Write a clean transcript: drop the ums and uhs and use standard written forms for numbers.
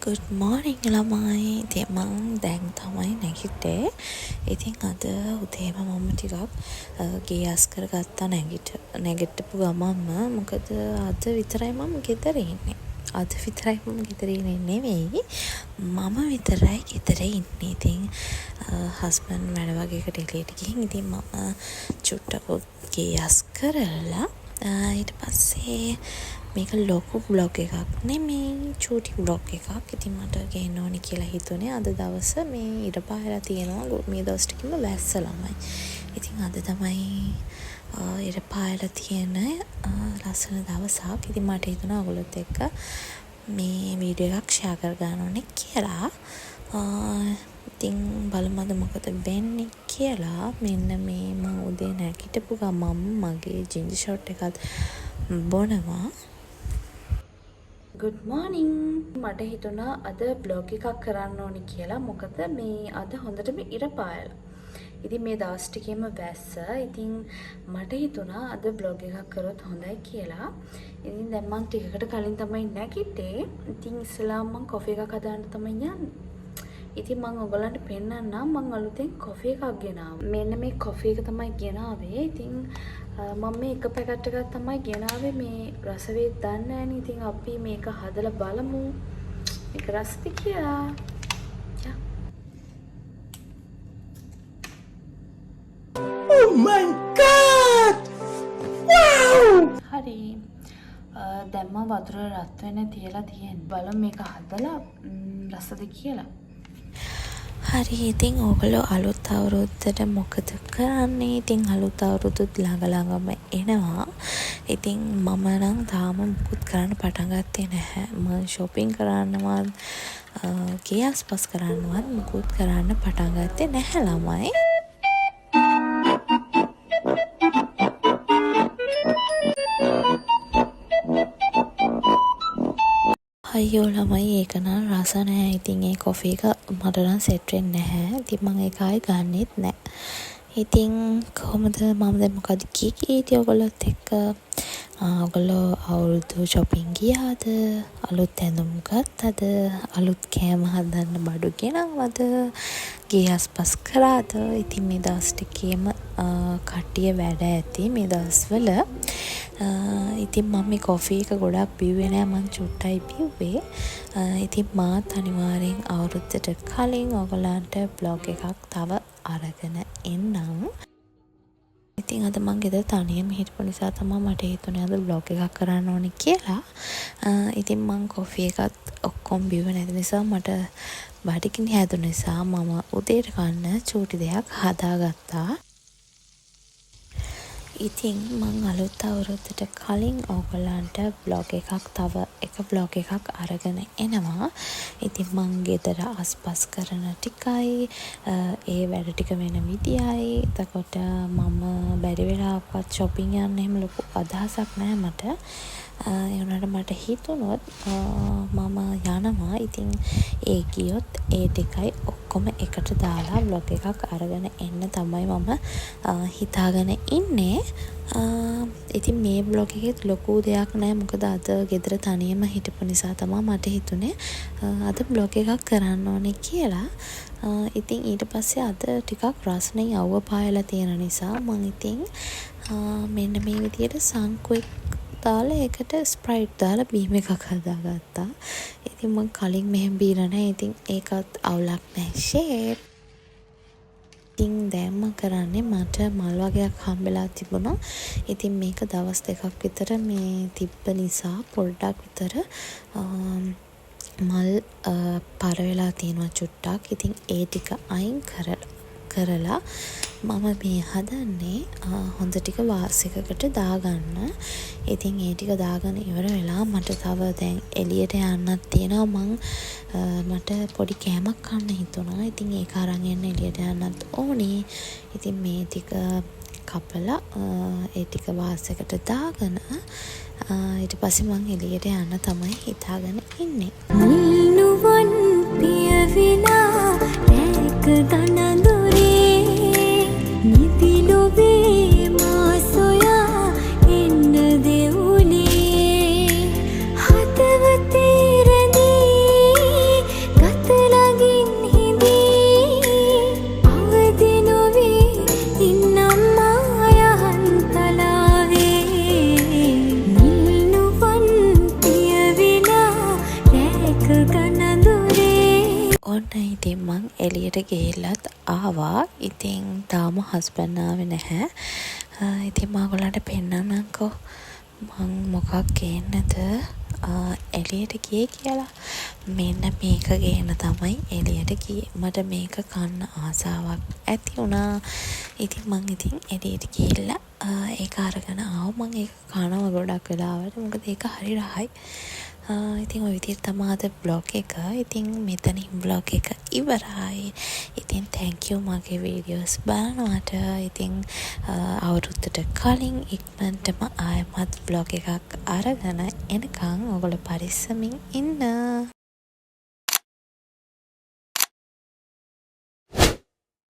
good morning ළමයි. ඉතින් මම දැන් තමයි නැගිට්ටේ. ඉතින් අද උදේම මම ටිකක් ගේ අස් කරගත්තා නැගිටපු ගමන්ම. මොකද අද විතරයි මම ගෙදර ඉන්නේ. අද විතරයි මම ගෙදර ඉන්නේ නෙවෙයි. මම විතරයි ගෙදර ඉන්නේ. ඉතින් හස්බන්ඩ් වැඩ වගේකට එළියට ගිහින් ඉතින් මම චුට්ටක් ගේ අස් කරලා ඊට පස්සේ මේක ලොකු බ්ලොග් එකක් නෙමෙයි චූටි බ්ලොග් එකක්. ඉතින් මට ගේන්න ඕනි කියලා හිතුනේ අද දවස මේ ඉර පායලා තියෙනවා මේ දවස් ටිකම වැස්ස ළමයි. ඉතින් අද තමයි ඉර පායලා තියෙන ලස්සන දවසක්. ඉතින් මට හිතුණා ඔයගොල්ලොත් එක්ක මේ වීඩියෝ එකක් ෂෙයා කර ගන්න ඕනේ කියලා. ඉතින් බලමු අද මොකද වෙන්නේ කියලා. මෙන්න මේ මම උදේ නැගිටපු ගමන් මගේ ජින්ජර් ෂොට් එකත් බොනවා. good morning. මට හිතුණා අද බ්ලොග් එකක් කරන්න ඕනි කියලා. මොකද මේ අද හොඳටම ඉර පායලා. ඉතින් මේ දවස් ටිකේම වැස්ස. ඉතින් මට හිතුණා අද බ්ලොග් එකක් කරොත් හොඳයි කියලා. ඉතින් දැන් මම ටිකකට කලින් තමයි නැගිට්ටේ. ඉතින් ඉස්සෙල්ලාම මම කොෆි එකක් හදාන්න තමයි යන්නේ. ඉතින් මම ඔයගලන්ට පෙන්නන්නම් මම අලුතෙන් කොෆි එකක් ගෙනාවා. මෙන්න මේ කොෆි එක තමයි ගෙනාවේ. ඉතින් මම මේ එක පැකට් එකක් තමයි ගෙනාවේ. මේ රස වේද දන්නේ නැණි. ඉතින් අපි මේක හදලා බලමු. මේක රසද කියලා. Oh my god! Wow! හරි. දැන් මම වතුර රත් වෙන්න තියලා තියෙනවා. බලමු මේක හදලා රසද කියලා. හරි. ඉතින් ඕගොල්ලෝ අලුත් අවුරුද්දට මොකද කරන්නේ? ඉතින් අලුත් අවුරුද්දත් ළඟම එනවා. ඉතින් මම නම් තාම මුකුත් කරන්න පටන් ගත්තේ නැහැ. මම shopping කරන්නවත් ගේ ආස්පස් කරන්නවත් මුකුත් කරන්න පටන් ගත්තේ නැහැ ළමයි. අයියෝ ළමයි ඒක නම් රස නැහැ. ඉතින් ඒ කොෆි එක මට නම් සෙට් වෙන්නේ නැහැ. ඉතින් මම ඒක ආයෙ ගන්නෙත් නැහැ. ඉතින් කොහොමද මම දැන් මොකද කීකී ඔයගොල්ලොත් එක්ක ඔයගොල්ලෝ අවුරුදු shopping ගියාද? අලුත් ඇඳුම් ගත්තද? අලුත් කෑම හදන්න බඩු ගෙනාවද? ගේ ආස්පස් කරාද? ඉතින් මේ දවස් ටිකේම කට්ටිය වැඩ ඇති මේ දවස්වල. ඉතින් මම මේ කොෆි එක ගොඩක් බිව්වේ නෑ. මං චුට්ටයි බිව්වේ. ඉතින් මාත් අනිවාර්යෙන් අවුරුද්දට කලින් ඔයගලන්ට බ්ලොග් එකක් තව අරගෙන එන්නම්. ඉතින් අද මං ගෙදර තනියම හිටපු නිසා තමයි මට හිතුනේ අද බ්ලොග් එකක් කරන්න ඕනේ කියලා. ඉතින් මං කොෆි එකත් ඔක්කොම බිව්වේ නැති නිසා මට බඩගිනි හැදුන නිසා මම උදේට කන්න චූටි දෙයක් හදාගත්තා. ඉතින් මං අලුත් අවුරුද්දට කලින් ඕගොල්ලන්ට බ්ලොග් එකක් අරගෙන එනවා. ඉතින් මං ගෙදර අස්පස් කරන ටිකයි ඒ වැඩ ටික වෙන විදියයි. එතකොට මම බැරි වෙලාවකත් shopping යන්න එහෙම ලොකු අදහසක් නැහැ මට. ඒ වුණාට මට හිතුණොත් මම යනවා. ඉතින් ඒ ගියොත් ඒ ටිකයි ඔක්කොම එකට දාලා බ්ලොග් එකක් අරගෙන එන්න තමයි මම හිතාගෙන ඉන්නේ. ඉතින් මේ බ්ලොග් එකෙත් ලොකු දෙයක් නෑ. මොකද අද ගෙදර තනියම හිටපු නිසා තමයි මට හිතුනේ අද බ්ලොග් එකක් කරන්න ඕනේ කියලා. ඉතින් ඊට පස්සේ අද ටිකක් රස්නේ අවුව පායලා තියෙන නිසා මම ඉතින් මෙන්න මේ විදියට සංකුවෙක් දාලා ඒකට ස්ප්‍රයිට් දාලා බීම් එකක් හදාගත්තා. ඉතින් මම කලින් මෙහෙම බීලා නැහැ. ඉතින් ඒකත් අවුලක් නැහැ ෂේප්. ඉතින් දැන් මම කරන්නේ මට මල් වගේක් හම්බෙලා තිබුණා. ඉතින් මේක දවස් දෙකක් විතර මේ තිබ්බ නිසා පොඩ්ඩක් විතර මල් පර වෙලා තියෙනවා චුට්ටක්. ඉතින් ඒ ටික අයින් කරලා මම මේ හදන්නේ හොඳ ටික වාස් එකකට දාගන්න. ඉතින් ඒ ටික දාගෙන ඉවර වෙලා මට තව දැන් එළියට යන්නත් තියෙනවා. මට පොඩි කෑමක් කන්න හිතුණා. ඉතින් ඒක අරන් එන්න එළියට යන්නත් ඕනේ. ඉතින් මේ ටික කපලා ඒ ටික වාස් එකට දාගෙන ඊට පස්සේ මං එළියට යන්න තමයි හිතාගෙන ඉන්නේ. මුල්නුවන් පියවිලා රැක දනඳුරේ නිතිලොවේ මා සොයා එන්න දෙවුනේ හදවතේ රැඳී රැක ගනඳුරේ ඔන්න ඉතින් මං එළියට ගිහිල්ලත් ආවා. ඉතින් තාම හස්බන්ඩ් ආවේ නැහැ. ඉතින් මම ඔයගොල්ලන්ට පෙන්නන්නම්කෝ මං මොකක් ගේන්නද එළියට ගියේ කියලා. මෙන්න මේක ගේන්න තමයි එළියට ගියේ. මට මේක කන්න ආසාවක් ඇති වුණා. ඉතින් මං එළියට ගිහිල්ලා ඒක අරගෙන ආවා. මං ඒක කනවා ගොඩක් වෙලාවට. මොකද ඒක හරි රහයි. ඉතින් ඔය විදිහට තමයි අද බ්ලොග් එක. ඉතින් මෙතනින් බ්ලොග් එක ඉවරයි. ඉතින් thank you මගේ වීඩියෝස් බලනවට. ඉතින් අවුරුද්දට කලින් ඉක්මනටම ආයෙමත් බ්ලොග් එකක් අරගෙන එනකන් ඔයගොල්ලෝ පරිස්සමින් ඉන්න.